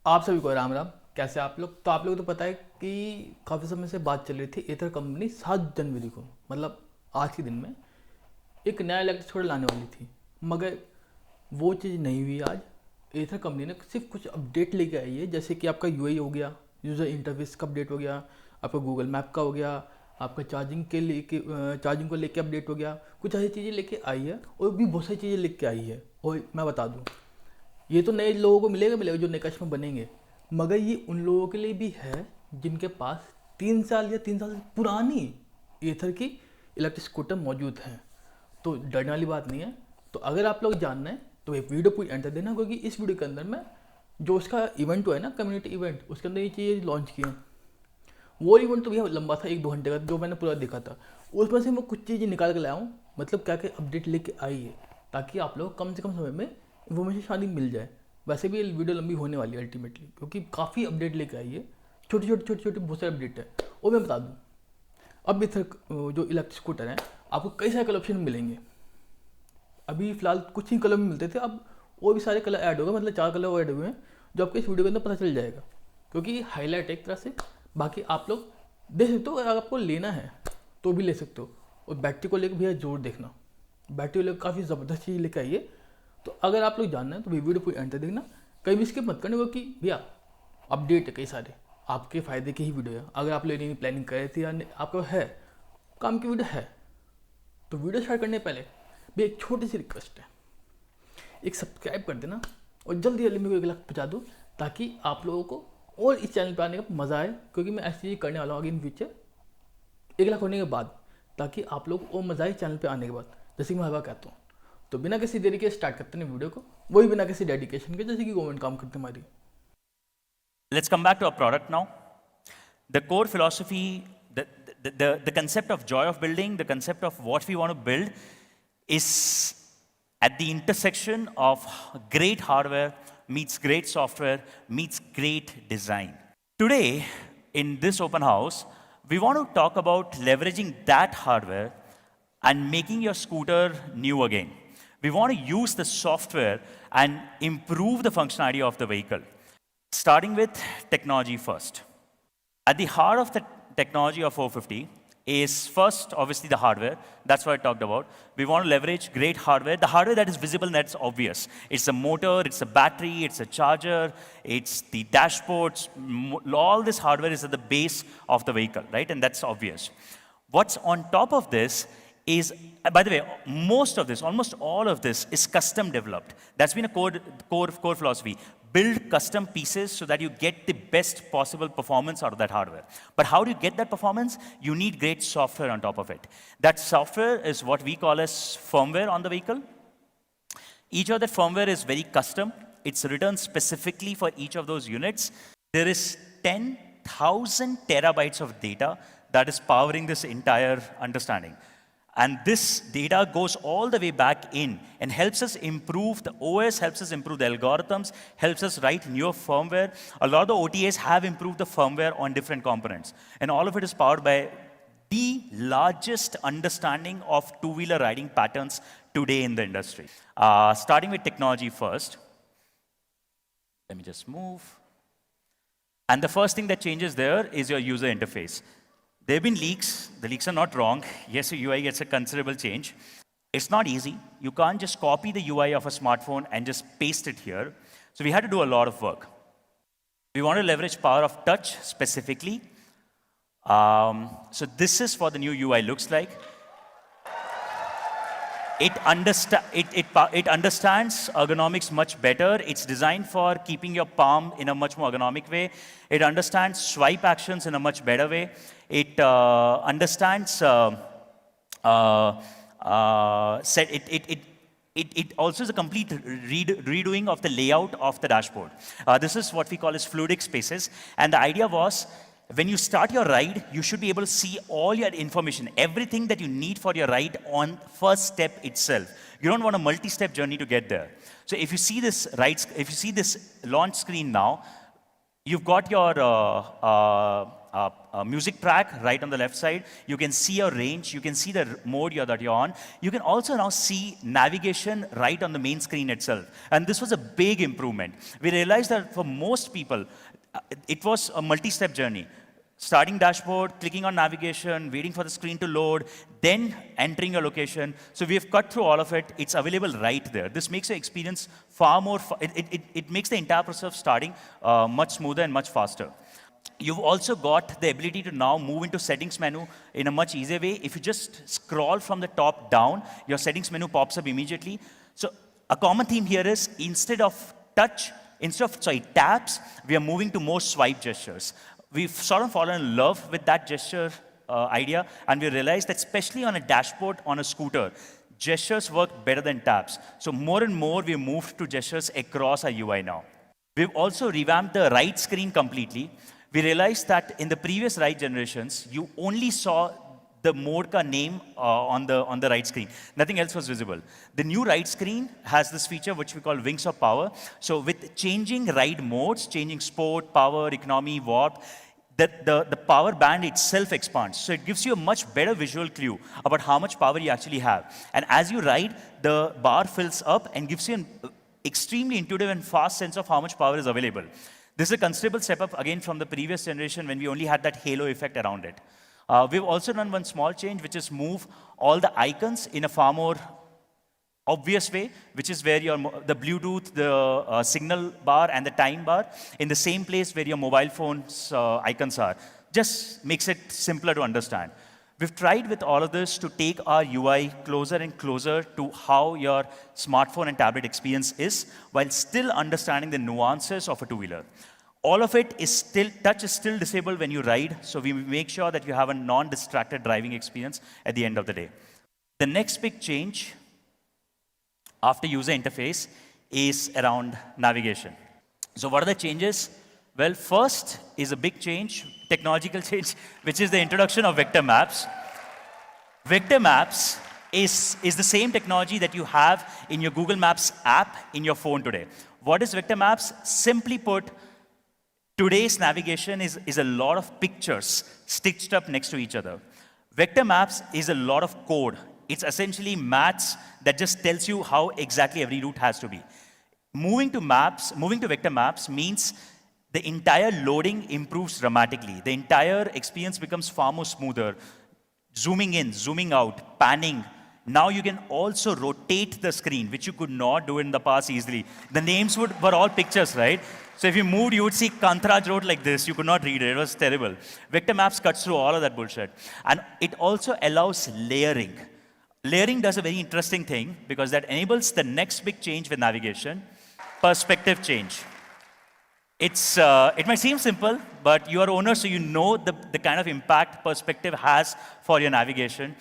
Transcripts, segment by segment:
आप सभी को राम राम। कैसे आप लोग? तो आप लोगों को तो पता है कि काफ़ी समय से बात चल रही थी एथर कंपनी 7 जनवरी को, मतलब आज के दिन में एक नया इलेक्ट्रिक स्कूटर लाने वाली थी, मगर वो चीज़ नहीं हुई। आज एथर कंपनी ने सिर्फ कुछ अपडेट लेके आई है, जैसे कि आपका यूआई हो गया, यूज़र इंटरफेस का अपडेट हो गया, आपका गूगल मैप का हो गया, आपका चार्जिंग को लेके अपडेट हो गया। कुछ ऐसी चीज़ें लेके आई है और भी बहुत सारी चीज़ें लेके आई है। और मैं बता दूँ, ये तो नए लोगों को मिलेगा जो नए कस्टमर बनेंगे, मगर ये उन लोगों के लिए भी है जिनके पास 3 साल या 3 साल से पुरानी एथर की इलेक्ट्रिक स्कूटर मौजूद हैं। तो डरने वाली बात नहीं है। तो अगर आप लोग जानना है तो एक वीडियो पूरी एंटर देना, क्योंकि इस वीडियो के अंदर मैं जो उसका इवेंट हुआ है ना, कम्युनिटी इवेंट, उसके अंदर ये चीज़ लॉन्च की है। वो इवेंट तो भैया लंबा था, 1-2 घंटे का, जो मैंने पूरा देखा था। उसमें से मैं कुछ चीज़ें निकाल के लाया हूँ, मतलब क्या क्या अपडेट लेके आई है, ताकि आप लोग कम से कम समय में इन्फॉर्मेशन शादी मिल जाए। वैसे भी ये वीडियो लंबी होने वाली है अल्टीमेटली, क्योंकि काफ़ी अपडेट लेके आई है। छोटे बहुत सारे अपडेट है। और मैं बता दूँ, अब इधर जो इलेक्ट्रिक स्कूटर है, आपको कई सारे कलर ऑप्शन मिलेंगे। अभी फिलहाल कुछ ही कलर में मिलते थे, अब और भी सारे कलर ऐड हो गए, मतलब 4 कलर और ऐड हुए हैं, जो आपको इस वीडियो के अंदर पता चल जाएगा, क्योंकि हाईलाइट है एक तरह से। बाकी आप लोग देख सकते हो, अगर आपको लेना है तो भी ले सकते हो। और बैटरी को लेकर भैया जोर देखना, बैटरी को लेकर काफ़ी ज़बरदस्त चीज़ लेकर आई है। तो अगर आप लोग जानना है तो वीडियो पूरी एंड तक देखना, कहीं भी स्किप मत करना, क्योंकि भैया अपडेट है कई सारे, आपके फ़ायदे की ही वीडियो है। अगर आप लेने की प्लानिंग कर रहे थे या आपका है काम की वीडियो है, तो वीडियो स्टार्ट करने से पहले भी एक छोटी सी रिक्वेस्ट है, एक सब्सक्राइब कर देना और जल्दी जल्दी मेरे को 1 लाख पहुँचा दो, ताकि आप लोगों को और इस चैनल पर आने का मज़ा आए, क्योंकि मैं ऐसी चीज़ करने वाला हूँ आगे इन फ्यूचर 1 लाख होने के बाद, ताकि आप लोग को और मज़ा आए चैनल पर आने के बाद, जैसे कि मैं हर बार कहता हूँ। तो बिना किसी देरी के स्टार्ट करते हैं वीडियो को, वही बिना किसी डेडिकेशन के, जैसे कि गवर्नमेंट काम करते हमारी। Let's come back to our product now. The core philosophy, the concept of joy of building, the concept of what we want to build is at the intersection of great hardware meets great software meets great design. Today, in this open house, we want to talk about leveraging that hardware and making your scooter new again. We want to use the software and improve the functionality of the vehicle. Starting with technology first. At the heart of the technology of 450 is first, obviously, the hardware. That's what I talked about. We want to leverage great hardware, the hardware that is visible and that's obvious. It's a motor, it's a battery, it's a charger, it's the dashboards. All this hardware is at the base of the vehicle, right? And that's obvious. What's on top of this is, by the way, most of this, almost all of this is custom developed. That's been a core philosophy. Build custom pieces so that you get the best possible performance out of that hardware. But how do you get that performance? You need great software on top of it. That software is what we call as firmware on the vehicle. Each of the firmware is very custom. It's written specifically for each of those units. There is 10,000 terabytes of data that is powering this entire understanding. And this data goes all the way back in and helps us improve the OS, helps us improve the algorithms, helps us write newer firmware. A lot of the OTAs have improved the firmware on different components. And all of it is powered by the largest understanding of two-wheeler riding patterns today in the industry. Starting with technology first. Let me just move. And the first thing that changes there is your user interface. There have been leaks. The leaks are not wrong. Yes, your UI gets a considerable change. It's not easy. You can't just copy the UI of a smartphone and just paste it here. So we had to do a lot of work. We want to leverage power of touch specifically. So this is what the new UI looks like. It understands ergonomics much better. It's designed for keeping your palm in a much more ergonomic way. It understands swipe actions in a much better way. It understands it also is a complete redoing of the layout of the dashboard. This is what we call as fluidic spaces. And the idea was, when you start your ride, you should be able to see all your information, everything that you need for your ride on first step itself. You don't want a multi-step journey to get there. So if you see this launch screen now, you've got your music track right on the left side. You can see your range. You can see the mode that you're on. You can also now see navigation right on the main screen itself. And this was a big improvement. We realized that for most people, it was a multi-step journey. Starting dashboard, clicking on navigation, waiting for the screen to load, then entering your location. So we have cut through all of it. It's available right there. This makes your experience far more, it makes the entire process of starting much smoother and much faster. You've also got the ability to now move into settings menu in a much easier way. If you just scroll from the top down, your settings menu pops up immediately. So a common theme here is instead of taps, we are moving to more swipe gestures. We've sort of fallen in love with that gesture idea, and we realized that especially on a dashboard on a scooter, gestures work better than taps. So more and more, we've moved to gestures across our UI now. We've also revamped the right screen completely. We realized that in the previous right generations, you only saw the mode ka name on the right screen. Nothing else was visible. The new right screen has this feature which we call Wings of Power. So with changing ride modes, changing sport, power, economy, warp, the power band itself expands. So it gives you a much better visual clue about how much power you actually have. And as you ride, the bar fills up and gives you an extremely intuitive and fast sense of how much power is available. This is a considerable step up, again, from the previous generation when we only had that halo effect around it. We've also done one small change, which is move all the icons in a far more obvious way, which is where the Bluetooth, the signal bar, and the time bar in the same place where your mobile phone's icons are. Just makes it simpler to understand. We've tried with all of this to take our UI closer and closer to how your smartphone and tablet experience is, while still understanding the nuances of a two-wheeler. All of it is still, touch is still disabled when you ride, so we make sure that you have a non-distracted driving experience at the end of the day. The next big change after user interface is around navigation. So what are the changes? Well, first is a big change, technological change, which is the introduction of vector maps. Vector maps is the same technology that you have in your Google Maps app in your phone today. What is vector maps? Simply put, today's navigation is a lot of pictures stitched up next to each other. Vector maps is a lot of code. It's essentially maths that just tells you how exactly every route has to be. Moving to vector maps means the entire loading improves dramatically. The entire experience becomes far more smoother. Zooming in, zooming out, panning. Now you can also rotate the screen, which you could not do in the past easily. The names were all pictures, right? So if you moved, you would see Kantaraj Road like this. You could not read it. It was terrible. Vector maps cuts through all of that bullshit. And it also allows layering. Layering does a very interesting thing because that enables the next big change with navigation, perspective change. It might seem simple, but you are owner, so you know the kind of impact perspective has for your navigation.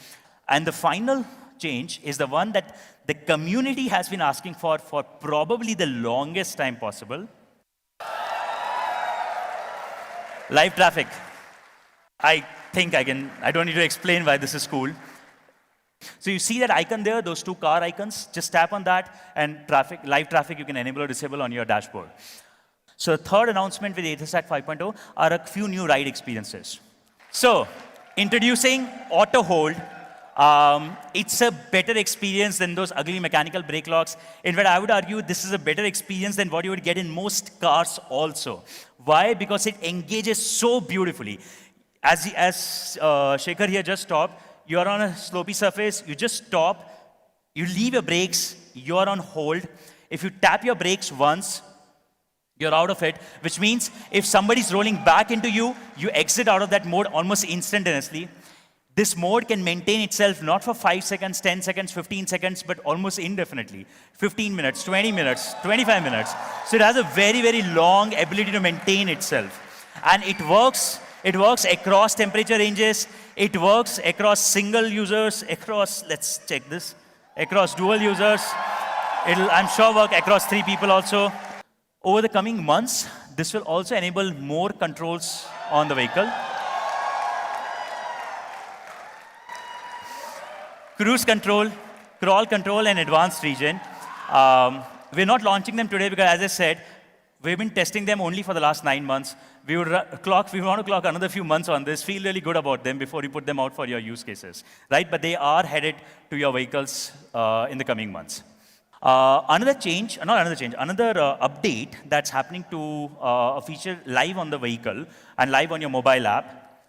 And the final change is the one that the community has been asking for probably the longest time possible. Live traffic. I don't need to explain why this is cool. So you see that icon there, those two car icons, just tap on that and live traffic you can enable or disable on your dashboard. So the third announcement with ATHER 5.0 are a few new ride experiences. So introducing auto hold. It's a better experience than those ugly mechanical brake locks. In fact, I would argue this is a better experience than what you would get in most cars also. Why? Because it engages so beautifully. As Shekhar here just stopped, you're on a slopey surface, you just stop, you leave your brakes, you're on hold. If you tap your brakes once, you're out of it, which means if somebody's rolling back into you, you exit out of that mode almost instantaneously. This mode can maintain itself not for 5 seconds, 10 seconds, 15 seconds, but almost indefinitely. 15 minutes, 20 minutes, 25 minutes. So it has a very, very long ability to maintain itself. And it works across temperature ranges. It works across single users, let's check this, across dual users. It'll, I'm sure, work across 3 people also. Over the coming months, this will also enable more controls on the vehicle. Cruise control, crawl control, and advanced region. We're not launching them today because, as I said, We've been testing them only for the last 9 months. We want to clock another few months on this, feel really good about them before you put them out for your use cases, right? But they are headed to your vehicles in the coming months. Another update that's happening to a feature live on the vehicle and live on your mobile app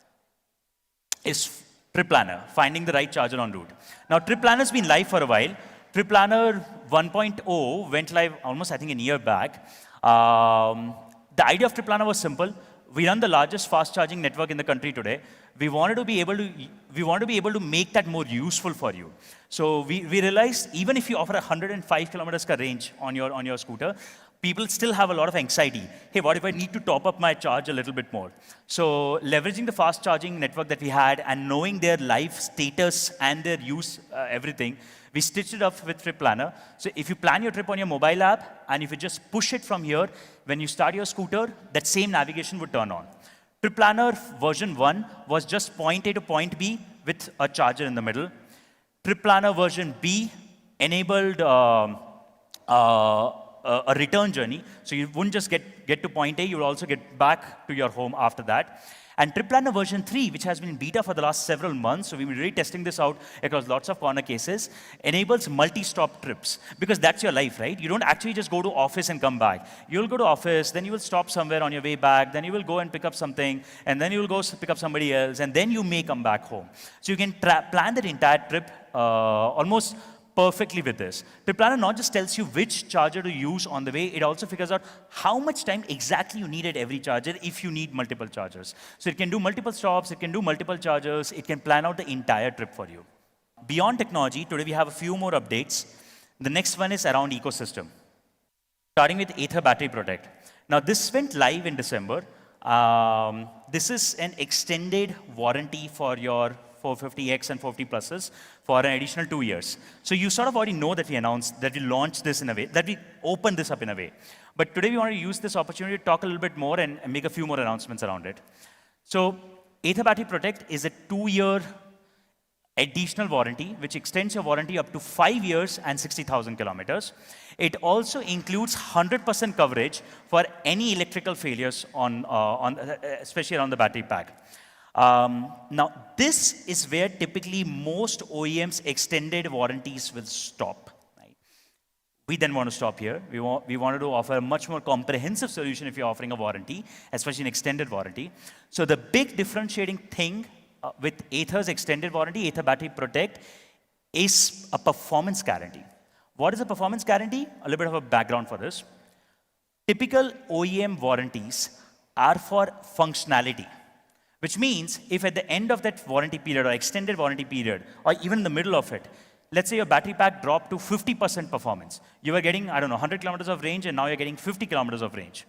is Trip Planner, finding the right charger en route. Now, Trip Planner's been live for a while. Trip Planner 1.0 went live almost, I think, a year back. The idea of Trip Planner was simple. We run the largest fast charging network in the country today. We wanted to be able to make that more useful for you. So we realized even if you offer 105 kilometers ka range on your scooter, people still have a lot of anxiety. Hey, what if I need to top up my charge a little bit more? So leveraging the fast charging network that we had and knowing their life status and their use, everything, we stitched it up with Trip Planner. So if you plan your trip on your mobile app, and if you just push it from here, when you start your scooter, that same navigation would turn on. Trip Planner version 1 was just point A to point B with a charger in the middle. Trip Planner version B enabled a return journey. So you wouldn't just get to point A, you will also get back to your home after that. And Trip Planner version 3, which has been in beta for the last several months, so we've been really testing this out across lots of corner cases, enables multi-stop trips. Because that's your life, right? You don't actually just go to office and come back. You'll go to office, then you will stop somewhere on your way back, then you will go and pick up something, and then you will go pick up somebody else, and then you may come back home. So you can plan that entire trip almost perfectly with this. Trip Planner not just tells you which charger to use on the way, it also figures out how much time exactly you need at every charger if you need multiple chargers. So it can do multiple stops, it can do multiple chargers, it can plan out the entire trip for you. Beyond technology, today we have a few more updates. The next one is around ecosystem. Starting with ATHER Battery Protect. Now this went live in December. This is an extended warranty for your 450X and 450 pluses for an additional 2 years. So you sort of already know that we announced, that we launched this in a way, that we opened this up in a way. But today we want to use this opportunity to talk a little bit more and make a few more announcements around it. So ATHER Battery Protect is a 2-year additional warranty, which extends your warranty up to 5 years and 60,000 kilometers. It also includes 100% coverage for any electrical failures especially around the battery pack. Now, this is where typically most OEMs' extended warranties will stop. Right? We then want to stop here. We wanted to offer a much more comprehensive solution if you're offering a warranty, especially an extended warranty. So the big differentiating thing with ATHER's extended warranty, ATHER Battery Protect, is a performance guarantee. What is a performance guarantee? A little bit of a background for this. Typical OEM warranties are for functionality. Which means, if at the end of that warranty period or extended warranty period, or even in the middle of it, let's say your battery pack dropped to 50% performance. You were getting, 100 kilometers of range, and now you're getting 50 kilometers of range.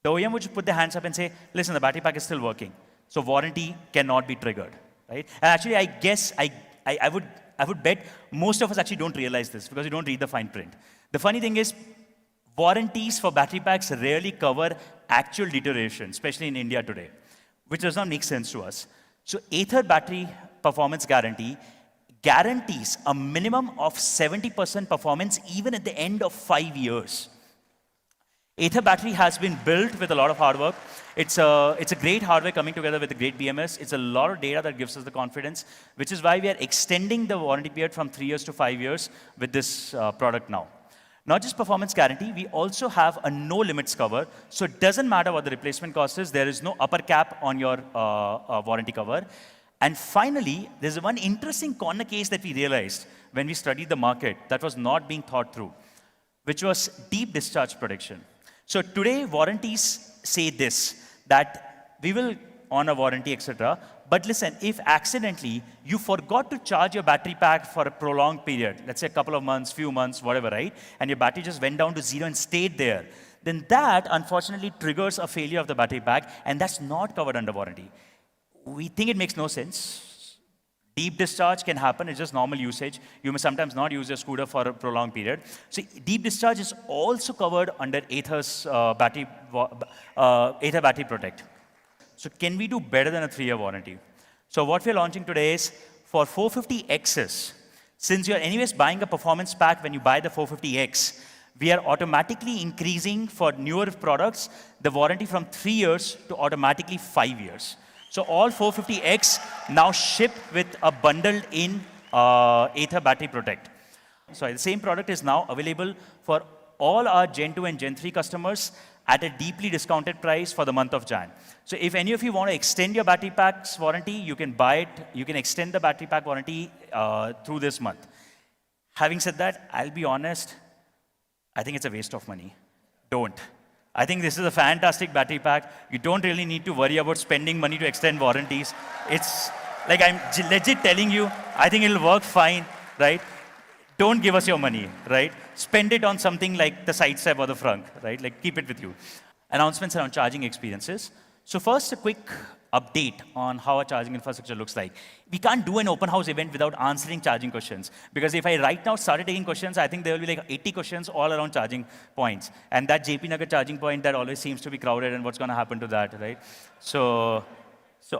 The OEM would put their hands up and say, listen, the battery pack is still working. So warranty cannot be triggered, right? And actually, I guess, I would bet most of us actually don't realize this because you don't read the fine print. The funny thing is, warranties for battery packs rarely cover actual deterioration, especially in India today, which does not make sense to us. So ATHER Battery Performance Guarantee guarantees a minimum of 70% performance even at the end of 5 years. ATHER Battery has been built with a lot of hard work. It's a great hardware coming together with a great BMS. It's a lot of data that gives us the confidence, which is why we are extending the warranty period from 3 years to 5 years with this product now. Not just performance guarantee, we also have a no limits cover. So it doesn't matter what the replacement cost is. There is no upper cap on your warranty cover. And finally, there's one interesting corner case that we realized when we studied the market that was not being thought through, which was deep discharge protection. So today, warranties say this, that we will honor warranty, etc. But listen, if accidentally you forgot to charge your battery pack for a prolonged period, let's say a couple of months, few months, whatever, right? And your battery just went down to 0 and stayed there, then that unfortunately triggers a failure of the battery pack, and that's not covered under warranty. We think it makes no sense. Deep discharge can happen, it's just normal usage. You may sometimes not use your scooter for a prolonged period. So deep discharge is also covered under ATHER's ATHER Battery Protect. So can we do better than a 3-year warranty? So what we're launching today is for 450Xs, since you're anyways buying a performance pack when you buy the 450X, we are automatically increasing for newer products the warranty from 3 years to automatically 5 years. So all 450X now ship with a bundled in Ather Battery Protect. So the same product is now available for all our Gen 2 and Gen 3 customers at a deeply discounted price for the month of Jan. So if any of you want to extend your battery pack's warranty, you can buy it, you can extend the battery pack warranty through this month. Having said that, I'll be honest, I think it's a waste of money. Don't. I think this is a fantastic battery pack. You don't really need to worry about spending money to extend warranties. It's like I'm legit telling you, I think it'll work fine, right? Don't give us your money, right? Spend it on something like the side step or the front, right? Like keep it with you. Announcements around charging experiences. So first, a quick update on how our charging infrastructure looks like. We can't do an open house event without answering charging questions. Because if I right now started taking questions, I think there will be like 80 questions all around charging points. And that JP Nagar charging point, that always seems to be crowded, and what's going to happen to that, right? So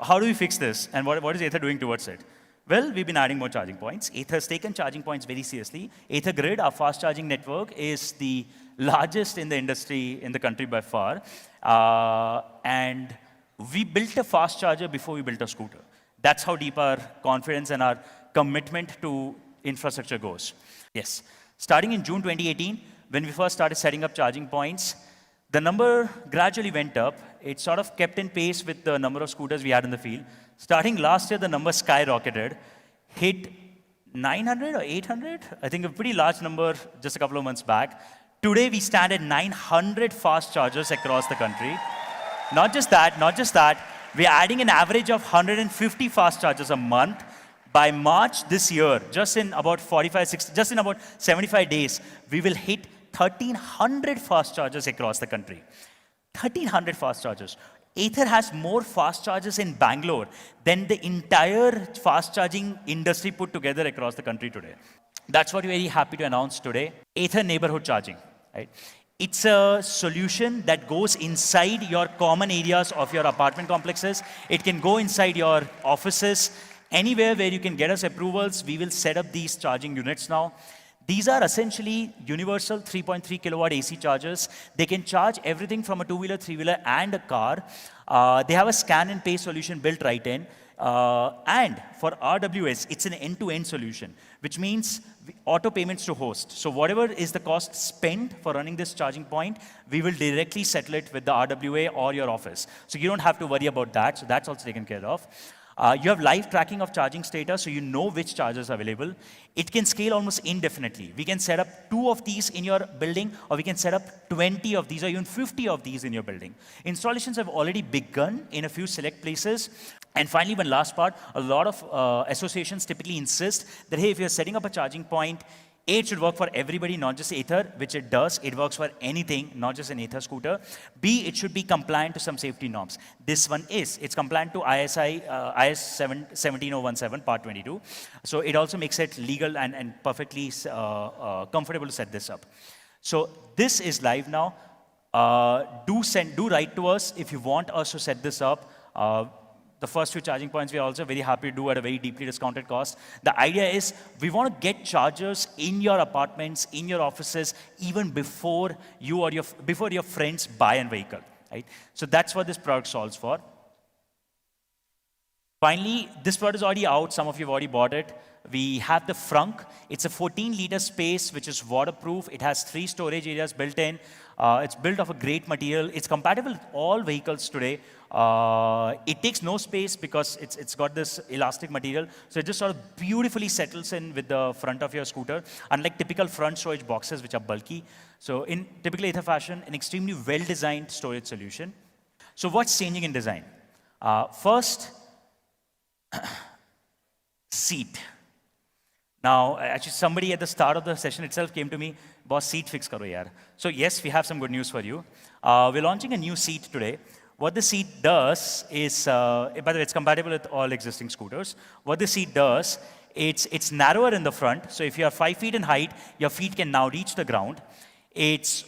how do we fix this? And what is Ather doing towards it? Well, we've been adding more charging points. Ather has taken charging points very seriously. Ather Grid, our fast charging network, is the largest in the industry, in the country by far. And we built a fast charger before we built a scooter. That's how deep our confidence and our commitment to infrastructure goes. Yes. Starting in June 2018, when we first started setting up charging points, the number gradually went up. It sort of kept in pace with the number of scooters we had in the field. Starting last year, the number skyrocketed, hit 900 or 800, I think a pretty large number just a couple of months back. Today, we stand at 900 fast chargers across the country. Not just that, we're adding an average of 150 fast chargers a month. By March this year, just in about 75 days, we will hit 1,300 fast chargers across the country. 1,300 fast chargers. Ather has more fast chargers in Bangalore than the entire fast charging industry put together across the country today. That's what we're very happy to announce today. Ather Neighborhood Charging. Right? It's a solution that goes inside your common areas of your apartment complexes. It can go inside your offices. Anywhere where you can get us approvals, we will set up these charging units now. These are essentially universal 3.3 kilowatt AC chargers. They can charge everything from a two-wheeler, three-wheeler, and a car. They have a scan and pay solution built right in. And for RWS, it's an end-to-end solution, which means auto payments to host. So whatever is the cost spent for running this charging point, we will directly settle it with the RWA or your office. So you don't have to worry about that. So that's also taken care of. You have live tracking of charging status, so you know which chargers are available. It can scale almost indefinitely. We can set up 2 of these in your building, or we can set up 20 of these, or even 50 of these in your building. Installations have already begun in a few select places. And finally, one last part, a lot of associations typically insist that, hey, if you're setting up a charging point, A, it should work for everybody, not just Ather, which it does. It works for anything, not just an Ather scooter. B, it should be compliant to some safety norms. This one is. It's compliant to IS 17017, part 22. So it also makes it legal and perfectly comfortable to set this up. So this is live now. Do write to us if you want us to set this up. The first few charging points we are also very happy to do at a very deeply discounted cost. The idea is we want to get chargers in your apartments, in your offices, even before you or your friends buy a vehicle. Right? So that's what this product solves for. Finally, this product is already out. Some of you have already bought it. We have the Frunk. It's a 14-liter space, which is waterproof. It has 3 storage areas built in. It's built of a great material. It's compatible with all vehicles today. It takes no space because it's got this elastic material. So it just sort of beautifully settles in with the front of your scooter, unlike typical front storage boxes, which are bulky. So in typical Ather fashion, an extremely well-designed storage solution. So what's changing in design? First, seat. Now, actually, somebody at the start of the session itself came to me, boss, seat fix karo yaar. So yes, we have some good news for you. We're launching a new seat today. What the seat does is, by the way, it's compatible with all existing scooters. What the seat does, it's narrower in the front. So if you are 5 feet in height, your feet can now reach the ground. It's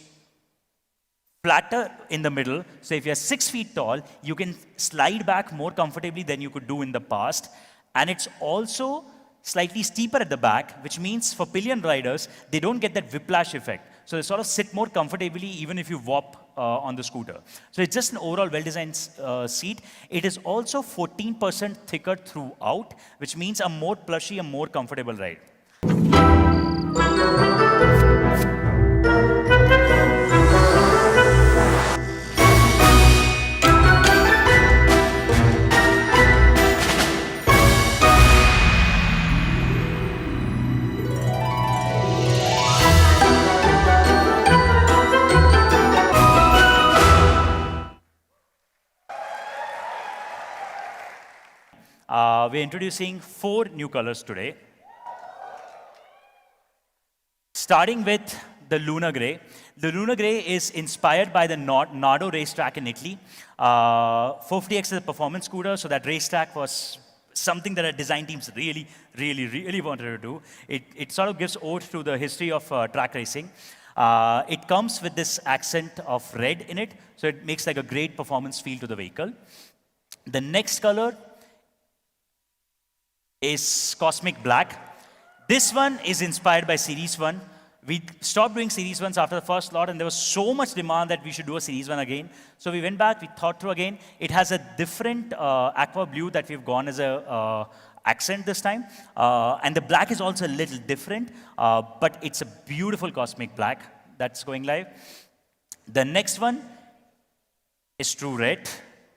flatter in the middle. So if you're 6 feet tall, you can slide back more comfortably than you could do in the past. And it's also slightly steeper at the back, which means for pillion riders, they don't get that whiplash effect. So they sort of sit more comfortably even if you warp on the scooter. So it's just an overall well-designed seat. It is also 14% thicker throughout, which means a more plushy, a more comfortable ride. We're introducing 4 new colors today. Starting with the Luna Grey. The Luna Grey is inspired by the Nardo racetrack in Italy. 450X is a performance scooter, so that racetrack was something that our design teams really wanted to do. It sort of gives ode to the history of track racing. It comes with this accent of red in it, so it makes like a great performance feel to the vehicle. The next color is Cosmic Black. This one is inspired by Series 1. We stopped doing Series 1s after the first lot, and there was so much demand that we should do a Series 1 again. So we went back, we thought through again. It has a different aqua blue that we've gone as a accent this time. And the black is also a little different, but it's a beautiful Cosmic Black that's going live. The next one is True Red.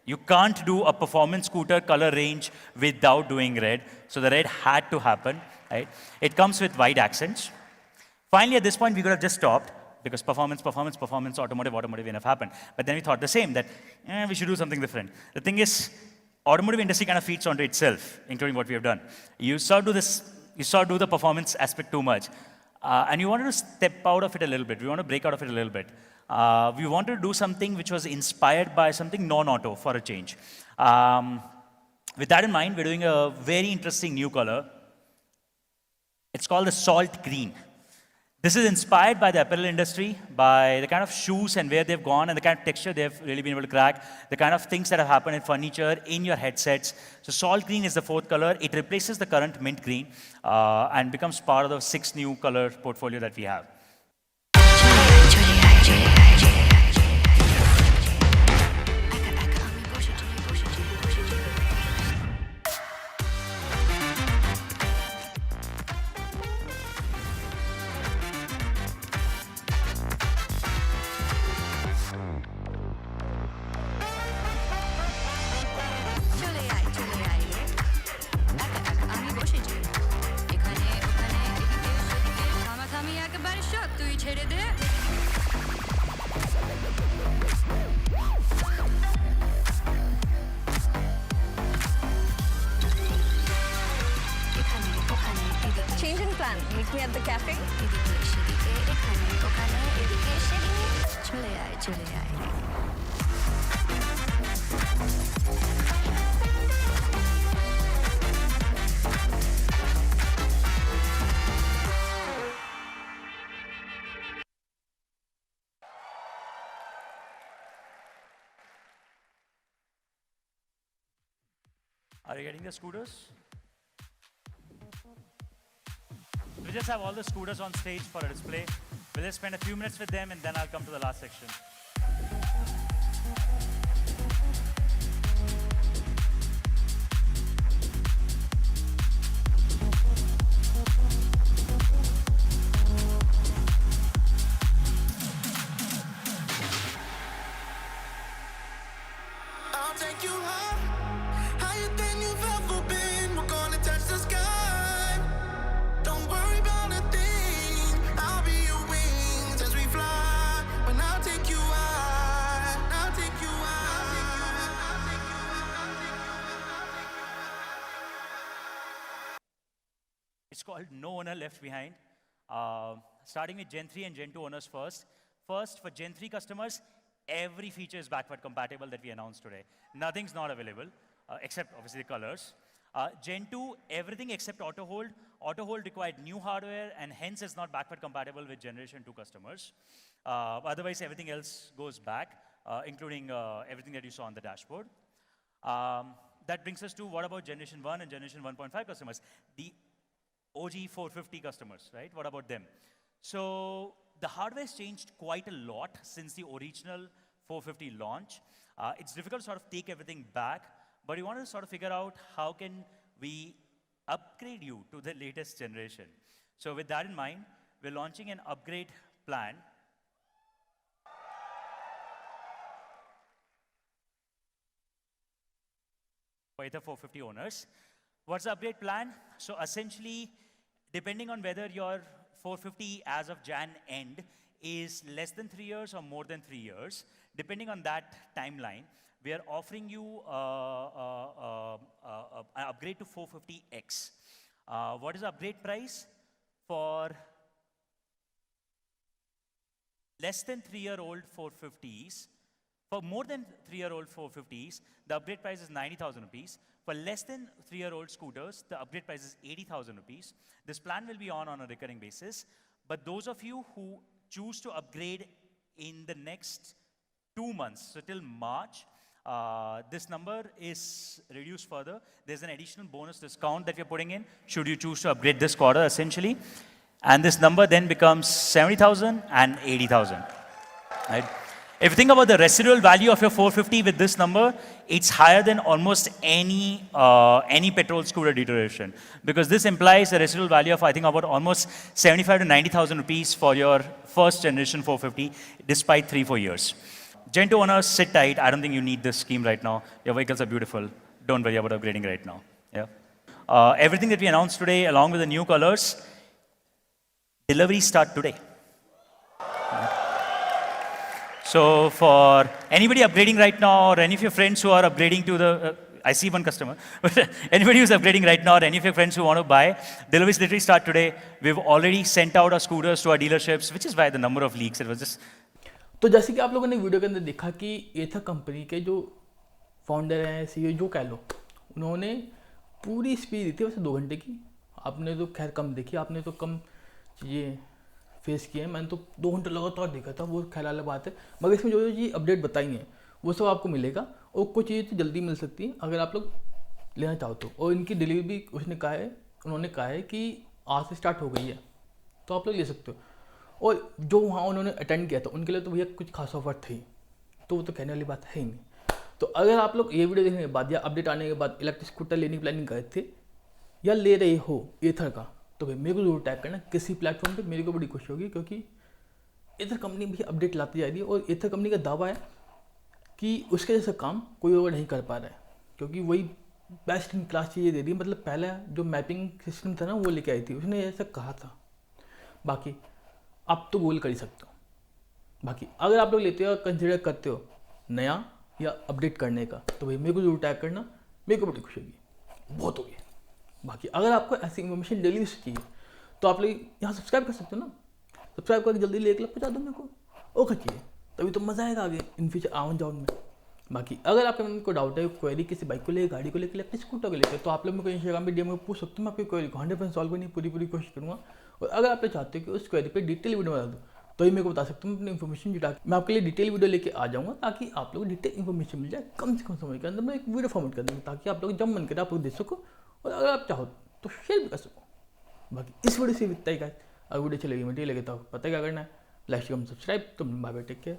You can't do a performance scooter color range without doing red. So the red had to happen, right? It comes with white accents. Finally, at this point, we could have just stopped because performance, automotive enough happened. But then we thought the same, that we should do something different. The thing is, automotive industry kind of feeds onto itself, including what we have done. You sort of do the performance aspect too much. And you wanted to step out of it a little bit. We want to break out of it a little bit. We wanted to do something which was inspired by something non-auto for a change. With that in mind, we're doing a very interesting new color. It's called the Salt Green. This is inspired by the apparel industry, by the kind of shoes and where they've gone and the kind of texture they've really been able to crack, the kind of things that have happened in furniture, in your headsets. So Salt Green is the 4th color. It replaces the current Mint Green and becomes part of the 6 new color portfolio that we have. Change in plan. Meet me at the cafe. Are you getting the scooters? We just have all the scooters on stage for a display. We'll just spend a few minutes with them and then I'll come to the last section. I'll take you higher than you've ever been. We're gonna touch the sky. Don't worry about a thing. I'll be your wings as we fly. When I'll take you high, I'll take you high. It's called No Owner Left Behind. Starting with Gen 3 and Gen 2 owners first. First, for Gen 3 customers, every feature is backward compatible that we announced today. Nothing's not available, except obviously the colors. Gen 2, everything except auto hold. Auto hold required new hardware and hence is not backward compatible with Generation 2 customers. Otherwise, everything else goes back, including everything that you saw on the dashboard. That brings us to what about Generation 1 and Generation 1.5 customers? The OG 450 customers, right? What about them? So the hardware has changed quite a lot since the original 450 launch. It's difficult to sort of take everything back, but we wanted to sort of figure out how can we upgrade you to the latest generation. So with that in mind, we're launching an upgrade plan. For ATHER 450 owners. What's the upgrade plan? So essentially, depending on whether your 450 as of Jan end is less than 3 years or more than 3 years, depending on that timeline, we are offering you an upgrade to 450X. What is the upgrade price? For less than 3-year-old 450s, for more than 3-year-old 450s, the upgrade price is 90,000 rupees. For less than 3-year-old scooters, the upgrade price is 80,000 rupees. This plan will be on a recurring basis. But those of you who choose to upgrade in the next 2 months, so till March, this number is reduced further. There's an additional bonus discount that we're putting in, should you choose to upgrade this quarter, essentially. And this number then becomes 70,000 and 80,000. Right? If you think about the residual value of your 450 with this number, it's higher than almost any petrol scooter deterioration. Because this implies a residual value of, I think, about almost 75 to 90,000 rupees for your first generation 450, despite 3-4 years. Gen 2 owners, sit tight. I don't think you need this scheme right now. Your vehicles are beautiful. Don't worry about upgrading right now. Yeah. Everything that we announced today, along with the new colors, deliveries start today. So for anybody upgrading right now, or any of your friends who are upgrading to the, I see one customer, but anybody who's upgrading right now, or any of your friends who want to buy, deliveries literally start today. We've already sent out our scooters to our dealerships, which is why the number of leaks, it was just... तो जैसे कि आप लोगों ने video के अंदर देखा कि एथर कंपनी के जो फाउंडर हैं, सीईओ जो कह लो, उन्होंने पूरी स्पीच दी थी वैसे 2 घंटे की. आपने तो खैर कम देखी, आपने तो कम चीज़ें फेस किए हैं. मैंने तो 2 घंटे लगातार देखा था, वो ख्याल वाली बात है. मगर इसमें जो चीज़ अपडेट बताई हैं वो सब आपको मिलेगा, और कुछ चीज़ें तो जल्दी मिल सकती हैं अगर आप लोग लेना चाहो तो. और इनकी डिलीवरी भी उन्होंने कहा है कि आज से स्टार्ट हो गई है, तो आप लोग ले सकते हो. और जो वहाँ उन्होंने अटेंड किया था उनके लिए तो भैया कुछ खास ऑफर थी, तो वो तो कहने वाली बात है ही नहीं. तो अगर आप लोग ये वीडियो देखने के बाद या अपडेट आने के बाद इलेक्ट्रिक स्कूटर लेने की प्लानिंग कर थे या ले रहे हो एथर का, तो भाई मेरे को जरूर टैग करना किसी प्लेटफॉर्म पे. मेरे को बड़ी खुशी होगी, क्योंकि एथर कंपनी भी अपडेट लाती जा रही है. और एथर कंपनी का दावा है कि उसके जैसा काम कोई और नहीं कर पा रहा है, क्योंकि वही बेस्ट इन क्लास चीज़ें दे रही है. मतलब पहला जो मैपिंग सिस्टम था ना, वो लेके आई थी, उसने ऐसा कहा था. बाकी आप तो गोल कर ही सकते हो. बाकी अगर आप लोग लेते हो, कंसिडर करते हो नया या अपडेट करने का, तो भाई मेरे को जरूर टैग करना. मेरे को बड़ी खुशी होगी, बहुत होगी. बाकी अगर आपको ऐसी इन्फॉर्मेशन डेली चाहिए तो आप लोग यहाँ सब्सक्राइब कर सकते हो ना. सब्सक्राइब करके जल्दी ले क्लब पहुँचा दो मेरे को, ओके चाहिए, तभी तो मज़ा आएगा आगे इन फ्यूचर आवन जाउन में. बाकी अगर आपके मन को डाउट है, क्वेरी किसी बाइक को लेकर, गाड़ी को लेकर, इलेक्ट्रिक स्कूटर को लेकर, तो आप लोग मेरे को इंस्टाग्राम पे डीएम में पूछ सकते हो. मैं आपकी क्वेरी को 100% सॉल्व करने की पूरी कोशिश करूँगा. और अगर आप चाहते हो कि उस क्वेरी पे डिटेल वीडियो बना दो, तो ही मेरे को बता सकते हो. मैं अपनी इन्फॉर्मेशन जुटा के मैं आपके लिए डिटेल वीडियो लेके आ जाऊँगा, ताकि आप लोग डिटेल इन्फॉर्मेशन मिल जाए कम से कम समय के अंदर. मैं एक वीडियो फॉर्मेट कर दूँगा, ताकि आप लोग जब मन करे आप लोग देख सको, और अगर आप चाहो तो शेयर भी कर सको. बाकी इस वीडियो से इतना ही. अगर वीडियो चलेगी, मेरी लगे तो पता क्या करना है, लाइक कम सब्सक्राइब. तो बाय बाय, टेक केयर.